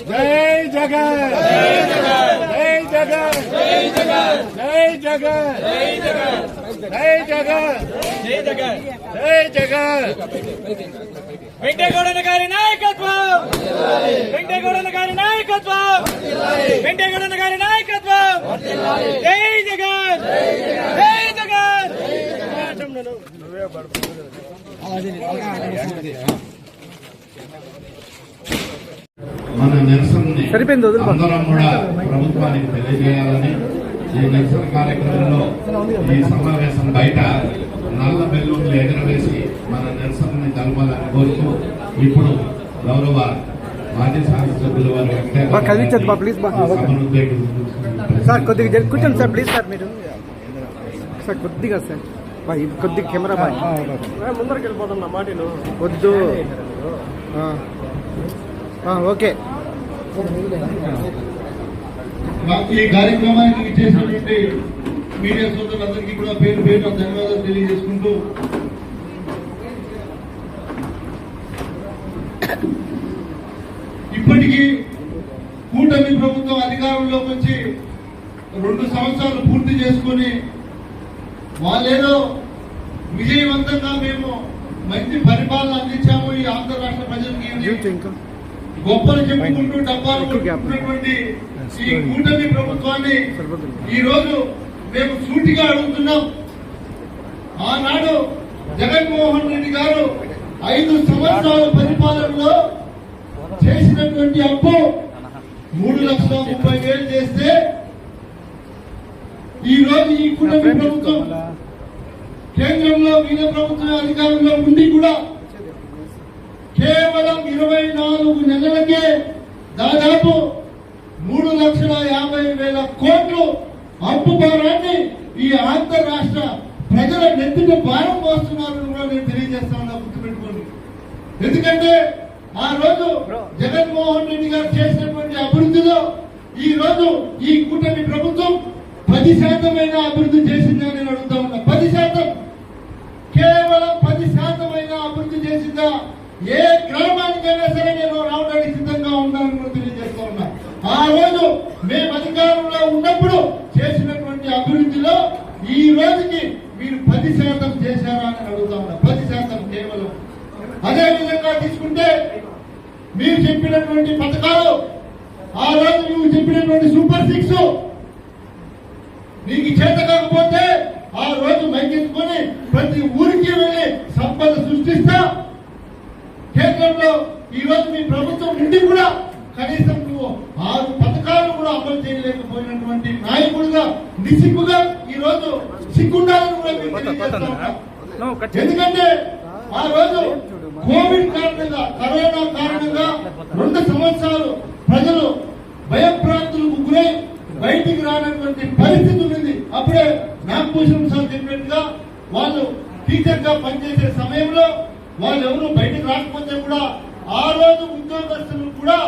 జై జగన్ జై జగన్ జై జగన్ జై జగన్ జై జగన్ జై జగన్ జై జగన్ జై జగన్ వెంకటగౌడన గారి నాయకత్వం వెంకటగౌడన గారి నాయకత్వం వెంకటగౌడన గారి నాయకత్వం జై జగన్ జై జగన్ మన నిరసనని అందరం కూడా ప్రభుత్వానికి తెలియజేయాలని ఈ నిరసన కార్యక్రమంలో ఈ సమావేశం బయట నల్ల బెల్లూర్లు ఎగరవేసి మన నిరసనని తెలపాలని కోరుతూ ఇప్పుడు గౌరవ మాజీ శాసనసభ్యులు వారు సార్ కొద్దిగా కూర్చోండి సార్ ప్లీజ్ సార్ మీరు సార్ కొద్దిగా సార్ కొద్దిగా కెమెరా బాయ్ ముందరికి వెళ్ళిపోతాం నా మాటను వద్దు ఓకే ఈ కార్యక్రమానికి చేసినటువంటి మీడియా సోదరులందరికీ కూడా పేరు పేరు ధన్యవాదాలు తెలియజేసుకుంటూ ఇప్పటికీ కూటమి ప్రభుత్వం అధికారంలోకి వచ్చి 2 సంవత్సరాలు పూర్తి చేసుకుని వాళ్ళేదో విజయవంతంగా మేము మంచి పరిపాలన అందించాము ఈ ఆంధ్ర రాష్ట్ర ప్రజలకి గొప్పలు చెప్పుకుంటూ డబ్బాలు కొట్టుకున్నటువంటి ఈ కూటమి ప్రభుత్వాన్ని ఈ రోజు మేము సూటిగా అడుగుతున్నాం. ఆనాడు జగన్మోహన్ రెడ్డి గారు 5 సంవత్సరాల పరిపాలనలో చేసినటువంటి అప్పు 3,30,000 చేస్తే ఈ రోజు ఈ కూటమి ప్రభుత్వం కేంద్రంలో వీళ్ళ ప్రభుత్వం అధికారంలో ఉండి కూడా కేవలం 24 నెలలకే దాదాపు 3,50,000 కోట్లు అప్పు భారాన్ని ఈ ఆంధ్ర రాష్ట్ర ప్రజల నెత్తిన భారం మోస్తున్నారని కూడా నేను తెలియజేస్తా ఉన్నా, గుర్తుపెట్టుకోండి. ఎందుకంటే ఆ రోజు జగన్మోహన్ రెడ్డి గారు చేసినటువంటి అభివృద్ధిలో ఈ రోజు ఈ కూటమి ప్రభుత్వం 10% అభివృద్ధి చేసిందని నేను అడుగుతా ఉన్నా. 10%, కేవలం 10% అభివృద్ధి చేసిందా? ఏ గ్రామానికైనా సరే నేను రావడానికి సిద్ధంగా ఉన్నానని కూడా తెలియజేస్తా ఉన్నా. ఆ రోజు మేము అధికారంలో ఉన్నప్పుడు చేసినటువంటి అభివృద్ధిలో ఈ రోజుకి మీరు 10% చేశారా అని అడుగుతా ఉన్నా. 10% కేవలం. అదే విధంగా తీసుకుంటే మీరు చెప్పినటువంటి పథకాలు, ఆ రోజు నువ్వు చెప్పినటువంటి సూపర్ 6 నీకు చేత కాకపోతే ఆ రోజు మైకెత్తుకొని ప్రతి ఊరికి వెళ్ళి సంపద సృష్టిస్తా. కేంద్రంలో ఈ రోజు మీ ప్రభుత్వం నుండి కూడా కనీసం నువ్వు 6 పథకాలు కూడా అమలు చేయలేకపోయినటువంటి నాయకుడుగా నిసిగ్గుగా ఈ రోజు సిగ్గుండాలని కూడా మేము తెలియజేస్తా ఉన్నాం. ఎందుకంటే ఆ రోజు కోవిడ్ కారణంగా, కరోనా కారణంగా 2 సంవత్సరాలు ప్రజలు భయప్రాంతులకు గురై బయటికి రానటువంటి పరిస్థితి ఉంది. అప్పుడే నాగభూషణ్ సార్ చెప్పినట్టుగా వాళ్ళు టీచర్ గా పనిచేసే సమయంలో వాళ్ళు ఎవరు బయటకు రాకపోతే కూడా ఆ రోజు ఉద్యోగస్తులకు కూడా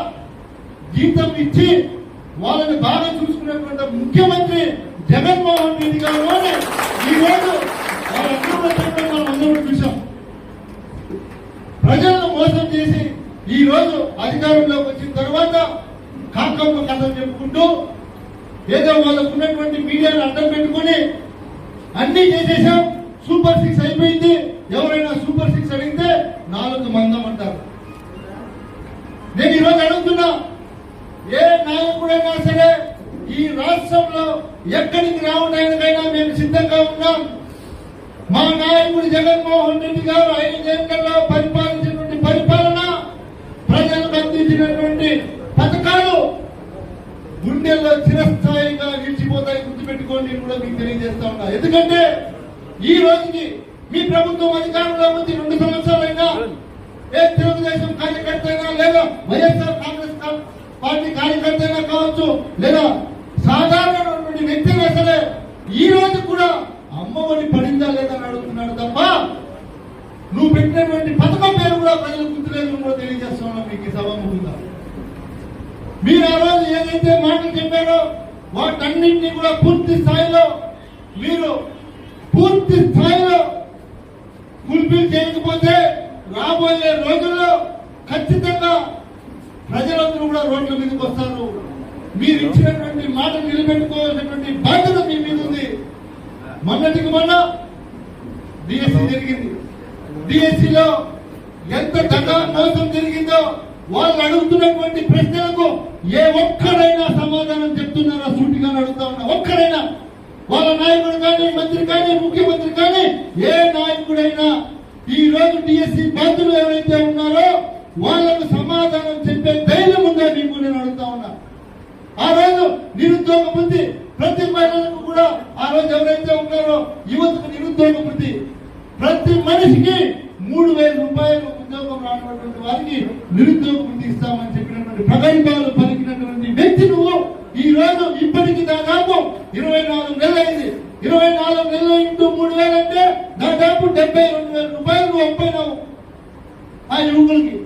జీతం ఇచ్చి వాళ్ళని బాగా చూసుకునేటువంటి ముఖ్యమంత్రి జగన్మోహన్ రెడ్డి గారు ఈ రోజు వాళ్ళందరూ చూసాం. ప్రజలను మోసం చేసి ఈ రోజు అధికారంలోకి వచ్చిన తర్వాత కాకమ్మ కథలు చెప్పుకుంటూ ఏదో వాళ్ళకు ఉన్నటువంటి మీడియాను అడ్డం పెట్టుకుని అన్ని చేసేసాం, సూపర్ 6 అయిపోయింది. ఎవరైనా సూపర్ 6 అడిగితే 4 మందం అంటారు. నేను ఈరోజు అడుగుతున్నా, ఏ నాయకుడైనా సరే ఈ రాష్ట్రంలో ఎక్కడికి రావడానికైనా మేము సిద్ధంగా ఉన్నాం. మా నాయకుడు జగన్మోహన్ రెడ్డి గారు 5 ఏళ్లలో పరిపాలించినటువంటి పరిపాలన, ప్రజలకు అందించినటువంటి పథకాలు గుండెల్లో చిరస్థాయిగా నిలిచిపోతాయి. గుర్తుపెట్టుకోండి కూడా మీకు తెలియజేస్తా ఉన్నా. ఎందుకంటే ఈ రోజుకి మీ ప్రభుత్వం అధికారంలో ఉంది 2 సంవత్సరాలైనా ఏ తెలుగుదేశం కార్యకర్త అయినా లేదా వైఎస్ఆర్ కాంగ్రెస్ పార్టీ కార్యకర్త అయినా కావచ్చు లేదా సాధారణమైనటువంటి వ్యక్తిగా సరే ఈ రోజు కూడా అమ్మఒడి పడిందా లేదని అడుగుతున్నాడు తప్ప నువ్వు పెట్టినటువంటి పథకం పేరు కూడా ప్రజలకు గుర్తులేదు కూడా తెలియజేస్తున్నాం మీకు ఈ సభాముఖంగా. మీరు ఆ రోజు ఏదైతే మాటలు చెప్పారో వాటన్నింటినీ కూడా పూర్తి స్థాయిలో ఫుల్ఫిల్ చేయకపోతే రాబోయే రోజుల్లో ఖచ్చితంగా ప్రజలందరూ కూడా రోడ్ల మీదకి వస్తారు. మీరు ఇచ్చినటువంటి మాట నిలబెట్టుకోవాల్సినటువంటి బాధ్యత మీ మీద ఉంది. మొన్నటికి మొన్న డిఎస్సి జరిగింది. డిఎస్సిలో ఎంత దగా మోసం జరిగిందో వాళ్ళు అడుగుతున్నటువంటి ప్రశ్నలకు ఏ ఒక్కరైనా సమాధానం చెప్తున్నారా సూటిగా అడుగుతా ఉన్నా. ఒక్కరైనా వాళ్ళ నాయకుడు కానీ మంత్రి కానీ ముఖ్యమంత్రి కానీ ఏ నాయకుడైనా ఈ రోజు డిఎస్సి బాధ్యులు ఎవరైతే ఉన్నారో వాళ్ళకు సమాధానం చెప్పే ధైర్యం ఉందా మీకు నేను అడుగుతా ఉన్నా. ఆ రోజు నిరుద్యోగ వృత్తి ప్రతి మహిళలకు కూడా ఆ రోజు ఎవరైతే ఉన్నారో యువతకు నిరుద్యోగ వృత్తి ప్రతి మనిషికి 3,000 రూపాయలు ఉద్యోగం రానటువంటి వారికి నిరుద్యోగ వృత్తి ఇస్తామని చెప్పినటువంటి ప్రగల్భాలు పలికినటువంటి వ్యక్తి నువ్వు ఈ రోజు ఇప్పటికి దాదాపు 24 నెలలు అయింది. 24 నెలలు ఇంటూ 3,000 అంటే దాదాపు 72,000 రూపాయలు నువ్వు అప్పైనావు ఆ యువకులకి.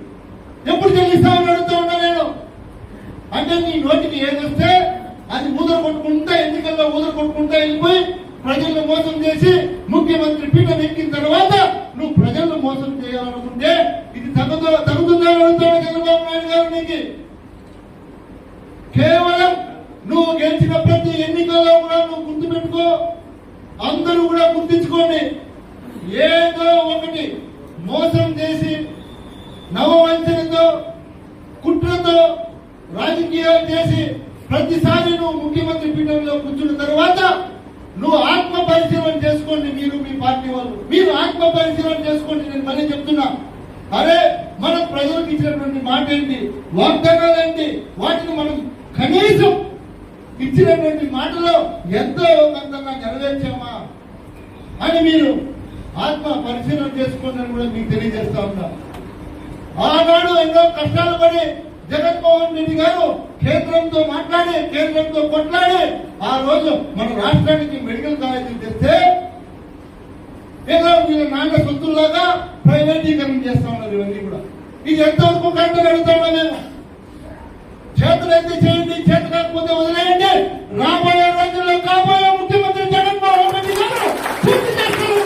ఎప్పుడు చెల్లిస్తామని అడుగుతూ ఉన్నా నేను. అంటే నీ నోటికి ఏదొస్తే అది ఊదర కొట్టుకుంటా ఎన్నికల్లో ఊదర కొట్టుకుంటా వెళ్ళిపోయి ప్రజలను మోసం చేసి ముఖ్యమంత్రి పీఠం ఎక్కిన తర్వాత నువ్వు ప్రజలను మోసం చేయాలనుకుంటే ఇది తగ్గుతుందని అడుగుతాడు చంద్రబాబు నాయుడు గారు. నీకు కేవలం నువ్వు గెలిచిన ప్రతి ఎన్నికల్లో కూడా నువ్వు గుర్తుపెట్టుకో, అందరూ కూడా గుర్తించుకోండి. ఏదో ఒకటి మోసం చేసి నవవంచనతో కుట్రతో రాజకీయాలు చేసి ప్రతిసారి నువ్వు ముఖ్యమంత్రి పీఠంలో కూర్చున్న తర్వాత నువ్వు ఆత్మ పరిశీలన చేసుకోండి. మీరు మీ పార్టీ వాళ్ళు మీరు ఆత్మ పరిశీలన చేసుకోండి. నేను మళ్ళీ చెప్తున్నా, అరే మనం ప్రజలకు ఇచ్చినటువంటి మాట ఏంటి, వాగ్దానాలు ఏంటి, వాటిని మనం కనీసం ఇచ్చినటువంటి మాటలో ఎంతో కొంతగా నెరవేర్చామా అని మీరు ఆత్మ పరిశీలన చేసుకోండి అని కూడా మీకు తెలియజేస్తా ఉన్నా. ఆనాడు ఎన్నో కష్టాలు పడి జగన్మోహన్ రెడ్డి గారు కేంద్రంతో మాట్లాడి కేంద్రంతో కొట్లాడి ఆ రోజు మన రాష్ట్రానికి మెడికల్ కాలేజీలు తెస్తే ఏదో వీళ్ళ నాన్న సొత్తుల్లాగా ప్రైవేటీకరణ చేస్తా ఉన్నారు. ఇవన్నీ కూడా ఇది ఎంతవరకు కరెక్ట్ అడుగుతా ఉన్నా నేను. చేతులైతే చేయండి, చేత కాకపోతే వదిలేయండి. రాబోయే రోజుల్లో కాబోయే ముఖ్యమంత్రి జగన్మోహన్ రెడ్డి గారు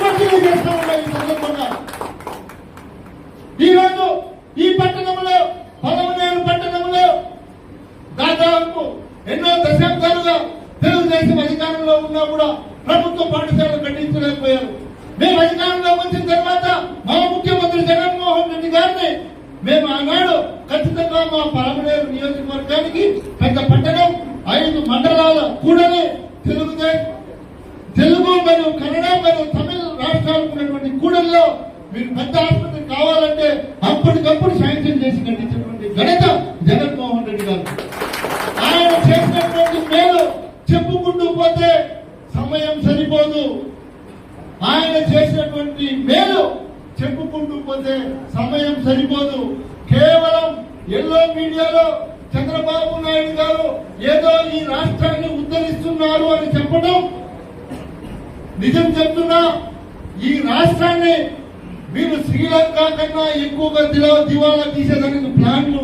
పూర్తి చేస్తా ఉన్నారు. ఈ సందర్భంగా ఈ రోజు ఈ పట్టణంలో పలమనేరు పట్టణంలో దాదాపు ఎన్నో దశాబ్దాలుగా తెలుగుదేశం అధికారంలో ఉన్నా కూడా ప్రభుత్వ పాఠశాలలు కట్టించలేకపోయారు. మేము అధికారంలో వచ్చిన తర్వాత మా ముఖ్యమంత్రి జగన్మోహన్ రెడ్డి గారిని మేము ఆనాడు ఖచ్చితంగా మా పలమనేరు నియోజకవర్గానికి పెద్ద పట్టణం 5 మండలాల కూడలి తెలుగు మరియు కన్నడ మరియు తమిళ రాష్ట్రాలకు ఉన్నటువంటి కూడల్లో మీరు పెద్ద ఆసుపత్రి కావాలంటే అప్పటికప్పుడు శాంక్షన్ చేసి కట్టించినటువంటి ఘనత జగన్మోహన్ రెడ్డి గారు. ఆయన చేసినటువంటి మేలు చెప్పుకుంటూ పోతే సమయం సరిపోదు. ఆయన చేసినటువంటి మేలు చెప్పుకుంటూ పోతే సమయం సరిపోదు. కేవలం ఎల్లో మీడియాలో చంద్రబాబు నాయుడు గారు ఏదో ఈ రాష్ట్రాన్ని ఉద్ధరిస్తున్నారు అని చెప్పడం నిజం చెప్తున్నా, ఈ రాష్ట్రాన్ని మీరు శ్రీలంక కన్నా ఎక్కువగా దివాలా తీసేదానికి ప్లాన్లు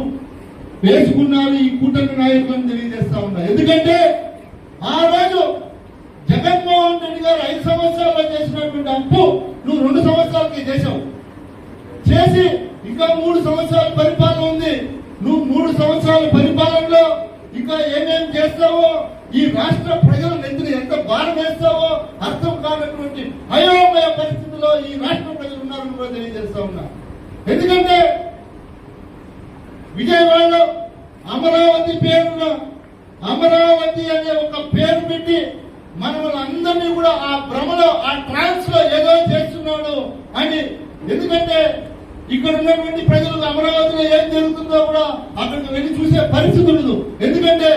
వేసుకున్నారు ఈ కూటమి నాయకులను తెలియజేస్తా ఉన్నారు. ఎందుకంటే ఆ రోజు జగన్మోహన్ రెడ్డి గారు 5 సంవత్సరాల్లో చేసినటువంటి అప్పు నువ్వు 2 సంవత్సరాలకి చేశావు. చేసి ఇంకా 3 సంవత్సరాల పరిపాలన ఉంది. నువ్వు 3 సంవత్సరాల పరిపాలనలో ఇంకా ఏమేమి చేస్తావో ఈ రాష్ట్ర ప్రజల నెత్తిన ఎంత భారం వేస్తావో అర్థం కానటువంటి అయోమయ పరిస్థితిలో ఈ రాష్ట్ర ప్రజలు ఉన్నారని కూడా తెలియజేస్తా ఉన్నా. ఎందుకంటే విజయవాడలో అమరావతి పేరున అమరావతి అనే ఒక పేరు పెట్టి మనల్ని అందరినీ కూడా ఆ భ్రమలో ఆ ట్రాన్స్ లో ఏదో చేస్తున్నాడు అని. ఎందుకంటే ఇక్కడ ఉన్నటువంటి ప్రజలకు అమరావతిలో ఏం జరుగుతుందో కూడా అక్కడికి వెళ్ళి చూసే పరిస్థితి ఉండదు. ఎందుకంటే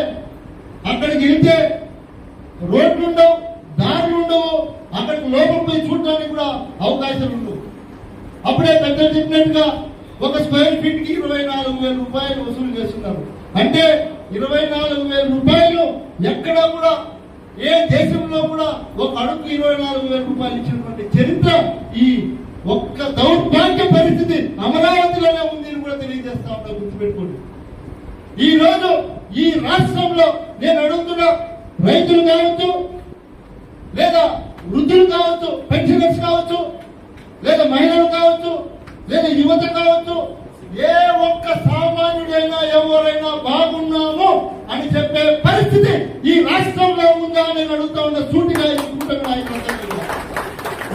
అక్కడికి వెళ్తే రోడ్లు ఉండవు, దారులు ఉండవు, అక్కడికి లోపల పోయి చూడడానికి కూడా అవకాశం ఉండదు. అప్పుడే పెద్ద చెప్పినట్టుగా ఒక స్క్వేర్ ఫీట్ కి 24,000 రూపాయలు వసూలు చేస్తున్నారు. అంటే 24,000 రూపాయలు ఎక్కడ కూడా ఏ దేశంలో కూడా ఒక అడుగు 24,000 రూపాయలు ఇచ్చినటువంటి చరిత్ర ఈ ఒక్క దౌర్భాగ్య పరిస్థితి అమరావతిలోనే ఉంది అని కూడా తెలియజేస్తా ఉంటా. గుర్తుపెట్టుకోండి. ఈ రోజు ఈ రాష్ట్రంలో నేను అడుగుతున్న రైతులు కావచ్చు, లేదా వృద్ధులు కావచ్చు, పెన్షనర్స్ కావచ్చు, లేదా మహిళలు కావచ్చు, లేదా యువత కావచ్చు, ఏ ఒక్క సామాన్యుడైనా ఎవరైనా బాగున్నాము అని చెప్పే పరిస్థితి ఈ రాష్ట్రంలో ఉందా అని అడుగుతా ఉన్న సూటిగా ఈ కూటమి నాయకులు.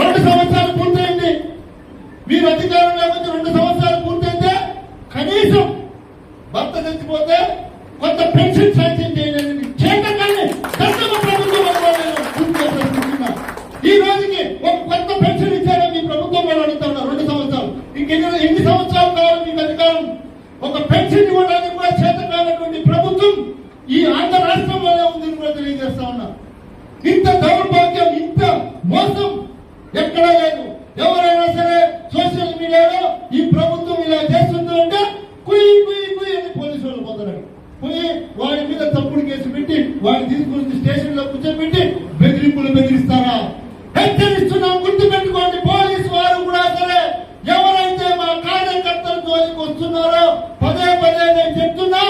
2 సంవత్సరాలు పూర్తయింది. మీరు అధికారంలో వచ్చి 2 సంవత్సరాలు పూర్తయితే కనీసం భర్త చచ్చిపోతే కొత్త పెన్షన్ శాంక్షన్ చేయలేదని చేతకాన్ని దశమ ప్రభుత్వం ఈ రోజుకి ఒక కొత్త పెన్షన్ ఇచ్చారో మీ ప్రభుత్వం వాళ్ళు అడుగుతా ఉన్నారు. 2 సంవత్సరాలు ఎన్ని సంవత్సరాలు కావాలి మీకు అధికారం? ఒక పెన్షన్ ఇవ్వడానికి కూడా చేత కానటువంటి ప్రభుత్వం ఈ ఆంధ్ర రాష్ట్రంలోనే ఉందని కూడా తెలియజేస్తా ఉన్నా. ఇంత దౌర్భాగ్యం, ఇంత మోసం ఎక్కడా లేదు. ఎవరైనా సరే సోషల్ మీడియాలో ఈ ప్రభుత్వం ఇలా చేస్తుంది అంటే కుయ్యి కుయ్యి కుయ్యి అని పోలీసు వాళ్ళు పోతారు. పోయి వాడి మీద తప్పుడు కేసు పెట్టి వాడిని తీసుకుని స్టేషన్ లో కూర్చోబెట్టి బెదిరిస్తారా? హెచ్చరిస్తున్నాం, గుర్తు పెట్టుకోండి. పోలీసు వారు కూడా సరే ఎవరైతే మా కార్యకర్తల జోలికి వస్తున్నారో పదే పదే నేను చెప్తున్నా,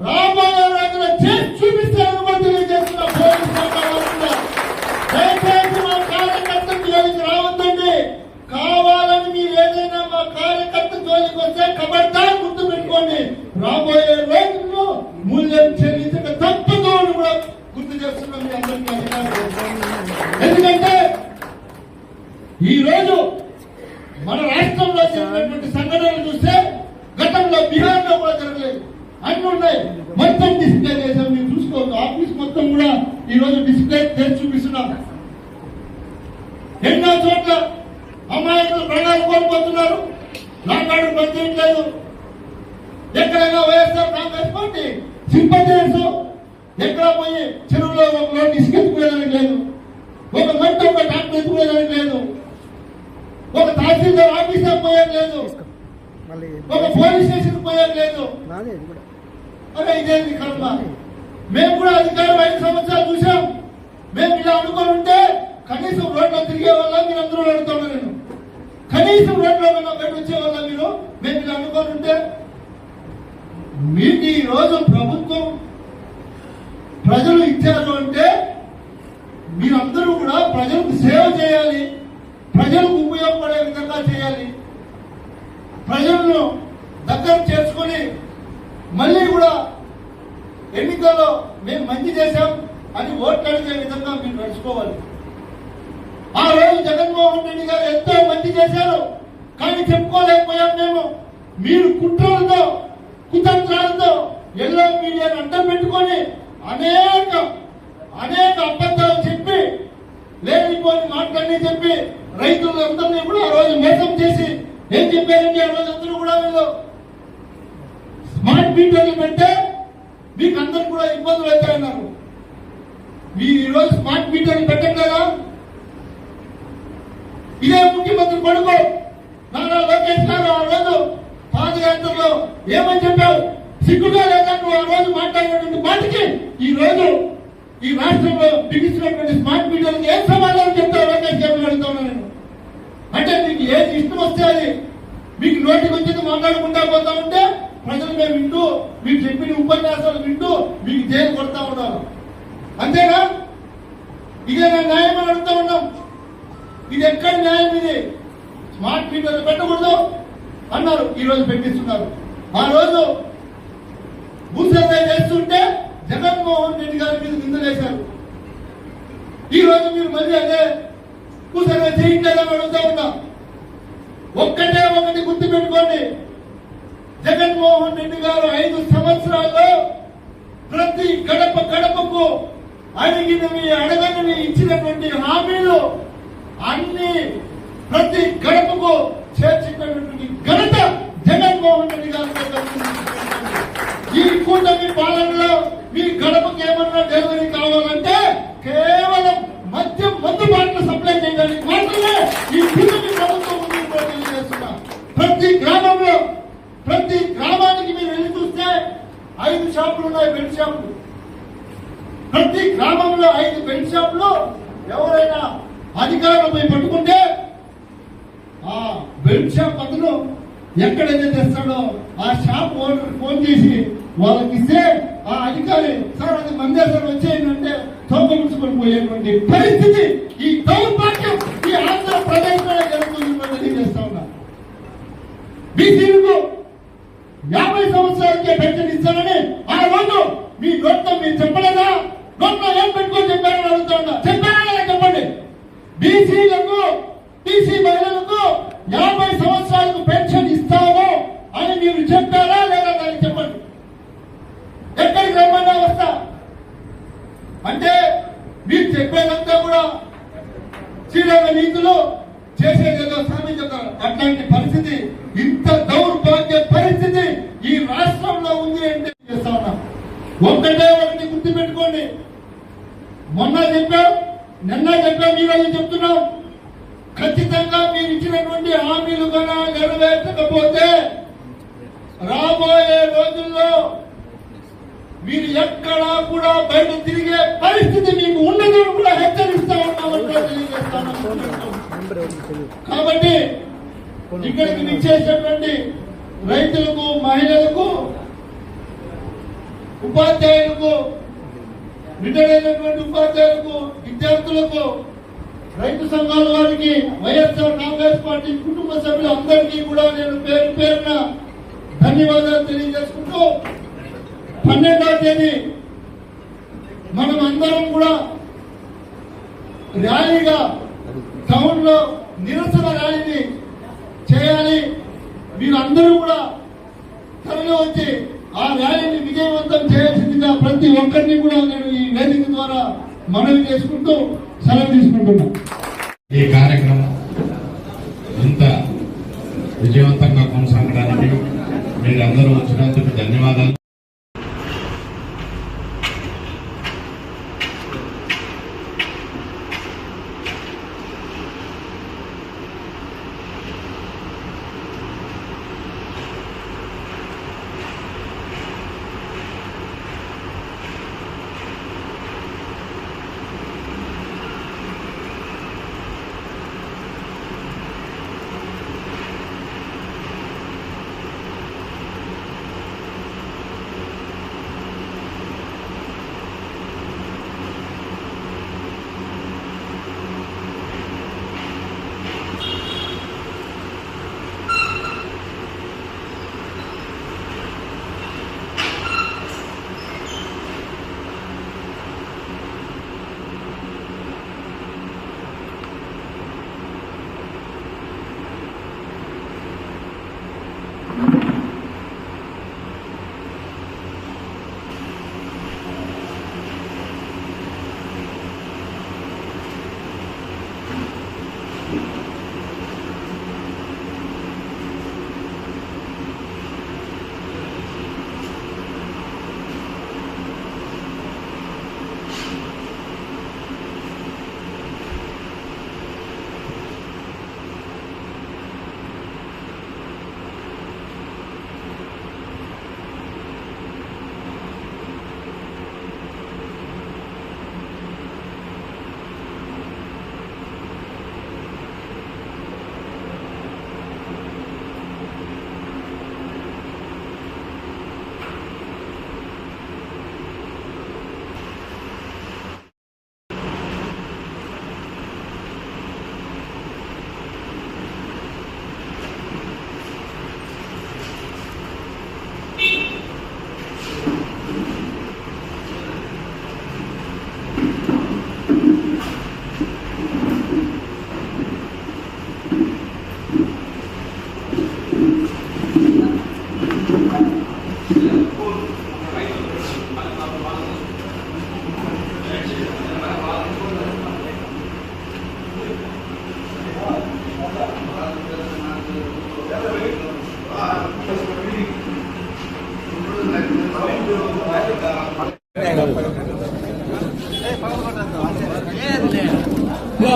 రాబోయే రోజున చేసి చూపిస్తారని కూడా తెలియజేస్తున్నా. పోలీసు దయచేసి మా కార్యకర్తల జోలికి రావద్దండి. కావాలని మీరు ఏదైనా మా కార్యకర్త జోలికి వస్తే ఖబర్దార్ గుర్తు పెట్టుకోండి. రాబోయే రోజుల్లో మూల్యం చెల్లించక తప్పదు అని కూడా గుర్తు చేస్తున్నాం మీ అందరికీ అధికారులు. ఎందుకంటే ఈ రోజు మన రాష్ట్రంలో జరిగినటువంటి సంఘటనలు చూస్తే గతంలో బీహార్ లో కూడా జరగలేదు. అన్ని ఉన్నాయి. మొత్తం డిస్ప్లే చేసాం. మీరు చూసుకోవచ్చు. ఆఫీస్ మొత్తం కూడా ఈ రోజు డిస్ప్లే చేసి చూపిస్తున్నాం. ఎన్నో చోట్ల అమాయకులు ప్రాణాలు కోల్పోతున్నారు. నాకాడు పనిచేయట్లేదు. ఎక్కడైనా వైఎస్ఆర్ కాంగ్రెస్ పార్టీ సింపథైజర్స్ ఎక్కడ పోయి చెరువులో ఒక లోటు ఇసుకెత్తుకునేదానికి లేదు, ఒక మంట ఒక డాక్టర్ ఎత్తుకునేదానికి లేదు, ఒక తహసీల్దార్ ఆఫీసర్ పోయేది లేదు, ఒక పోలీస్ స్టేషన్ పోయేది లేదు. అదే ఇదేంటి కర్మ? మేము కూడా అధికారం 5 సంవత్సరాలు చూసాం. మేము ఇలా అనుకుని ఉంటే కనీసం రోడ్లో తిరిగే వల్ల మీరు అందరూ అడుగుతున్నా. నేను కనీసం రోడ్లో బయట వచ్చే వల్ల మీరు మేము ఇలా అనుకుని ఉంటే మీకు ఈ రోజు ప్రభుత్వం ప్రజలు ఇచ్చారు అంటే మీరందరూ కూడా ప్రజలకు సేవ చేయాలి, ప్రజలకు ఉపయోగపడే విధంగా చేయాలి, ప్రజలను దగ్గర చేసుకుని మళ్ళీ కూడా ఎన్నికల్లో మేము మంచి చేశాం అని ఓట్లు అడిగే విధంగా మీరు నడుచుకోవాలి. ఆ రోజు జగన్మోహన్ రెడ్డి గారు ఎంతో మంచి చేశారు, కానీ చెప్పుకోలేకపోయాం మేము. మీరు కుట్రలతో కుతంత్రాలతో ఎల్లో మీడియాను అడ్డం పెట్టుకొని అనేక అబద్ధాలు చెప్పి లేనిపోని మాటలన్నీ చెప్పి రైతులందరినీ కూడా ఆ రోజు మోసం చేసి ఏం చెప్పారండి? ఆ రోజు అందరూ కూడా వీళ్ళు స్మార్ట్ మీటర్లు పెడితే మీకు అందరు కూడా ఇబ్బందులు అవుతాయన్నారు. మీరు ఈ రోజు స్మార్ట్ మీటర్లు పెట్టండి కదా. ఇదే ముఖ్యమంత్రి కొడుకు నారా లోకేష్ గారు ఆ రోజు పాదయాత్రలో ఏమని చెప్పావు? సిగ్గుగా లేదా నువ్వు ఆ రోజు మాట్లాడినటువంటి మాటకి ఈ రోజు ఈ రాష్ట్రంలో బిగిస్తున్నటువంటి స్మార్ట్ మీటర్లకు ఏం సమాధానం చెప్తావు? లోకేష్ గారు అడుగుతాను నేను. అంటే మీకు ఏది ఇష్టం వస్తే అది మీకు నోటికి వచ్చింది మాట్లాడుకుంటా పోతా ఉంటే ప్రజలు మేము వింటూ మీకు చెప్పిన ఉపన్యాసాలు వింటూ మీకు జైలు కొడతా ఉన్నారు. అంతేనా? ఇదే నా న్యాయం అని అడుగుతా ఉన్నాం. ఇది ఎక్కడ న్యాయం? ఇది స్మార్ట్ మీటర్లు పెట్టకూడదు అన్నారు, ఈ రోజు పెట్టిస్తున్నారు. ఆ రోజు భూసర్వే చేస్తుంటే జగన్మోహన్ రెడ్డి గారి మీద నిందలేశారు. ఈ రోజు మీరు మళ్ళీ అదే భూసర్వే చేయట్లేదని అడుగుతా ఉన్నా. ఒక్కటే ఒకటి గుర్తు పెట్టుకోండి, జగన్మోహన్ రెడ్డి గారు 5 సంవత్సరాల్లో ప్రతి గడపకు అడిగినవి అడగనివి ఇచ్చినటువంటి హామీలు అన్ని ప్రతి గడపకు చేర్చినటువంటి ఘనత జగన్మోహన్ రెడ్డి గారు. ఈ కూటమి పాలనలో మీ గడపకు ఏమన్నా డెలివరీ కావాలంటే కేవలం మందు బాటలు సప్లై గ్రామంలో 5 బెల్ట్ షాపులు ఎవరైనా అధికారులపై పట్టుకుంటే ఆ బెల్ట్ షాప్ అతను ఎక్కడైతే తెస్తాడో ఆ షాప్ ఓనర్ ఫోన్ చేసి వాళ్ళకి ఇస్తే ఆ అధికారి సార్ అది మందేశ్వరం వచ్చేయంటే తోక ముసుకొని పోయేటువంటి పరిస్థితి ఈ దౌర్భాగ్యం ఈ ఆంధ్రప్రదేశ్ లో జరుగుతుందని తెలియజేస్తా ఉన్నా. బీసీలకు 50 సంవత్సరాలకే పెన్షన్ ఇస్తానని ఆ రోజు మీ నోట్లో మీరు చెప్పలేదా? నోట్లో ఏం పెట్టుకొని చెప్పారని అడుగుతా ఉన్నా. చెప్పారా చెప్పండి. బీసీలకు బీసీ మహిళలకు 50 సంవత్సరాలకు పెన్షన్ ఇస్తాము అని మీరు చెప్పారా లేదా దానికి చెప్పండి. ఎక్కడికి రమ్మన్నా వస్తా అంటే మీరు చెప్పేదంతా కూడా శ్రీరంగ నీతులు చేసేదేదో స్వామి చెప్తారు. అట్లాంటి పరిస్థితి, ఇంత దౌర్భాగ్య పరిస్థితి ఈ రాష్ట్రంలో ఉంది అంటే చేస్తా ఉన్నా. ఒకటి గుర్తు పెట్టుకోండి. మొన్న చెప్పాం, నిన్న చెప్పాం, ఈ రోజు చెప్తున్నాం. ఖచ్చితంగా మీరు ఇచ్చినటువంటి హామీలు కన్నా నెరవేర్చకపోతే రాబోయే రోజుల్లో మీరు ఎక్కడా కూడా బయట తిరిగే పరిస్థితి మీకు ఉండదని కూడా హెచ్చరిస్తా ఉన్నామని తెలియజేస్తాను. కాబట్టి ఇక్కడికి విచ్చేసినటువంటి రైతులకు, మహిళలకు, ఉపాధ్యాయులకు, రిటైర్ అయినటువంటి ఉపాధ్యాయులకు, విద్యార్థులకు, రైతు సంఘాల వారికి, వైఎస్ఆర్ కాంగ్రెస్ పార్టీ కుటుంబ సభ్యులు అందరికీ కూడా నేను పేరు పేరున ధన్యవాదాలు తెలియజేసుకుంటూ 12వ తేదీ మనం అందరం కూడా ర్యాలీగా టౌన్ లో నిరసన ర్యాలీని చేయాలి. మీరు అందరూ కూడా తరలి వచ్చి ఆ ర్యాలీని విజయవంతం చేయాల్సిందిగా ప్రతి ఒక్కరిని కూడా నేను ఈ వేదిక ద్వారా మనవి చేసుకుంటూ సెలవు తీసుకుంటున్నా. ఈ కార్యక్రమం ఇంత విజయవంతంగా కొనసాగడానికి మీరందరూ వచ్చినందుకు ధన్యవాదాలు.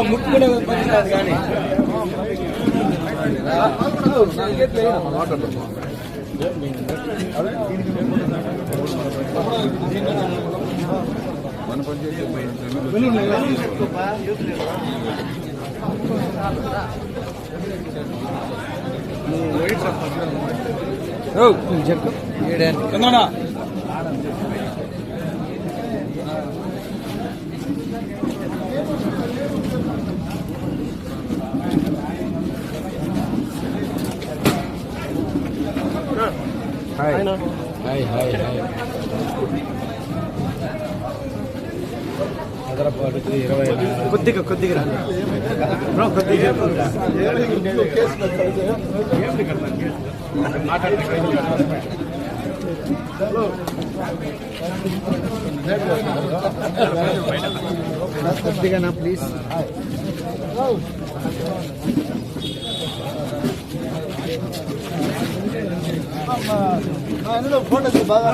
ముట్టుకునే పని కాదు కానీ కొద్దిగా బ్రో కొద్దిగా కొద్దిగా ప్లీజ్ ఫోటో బాగా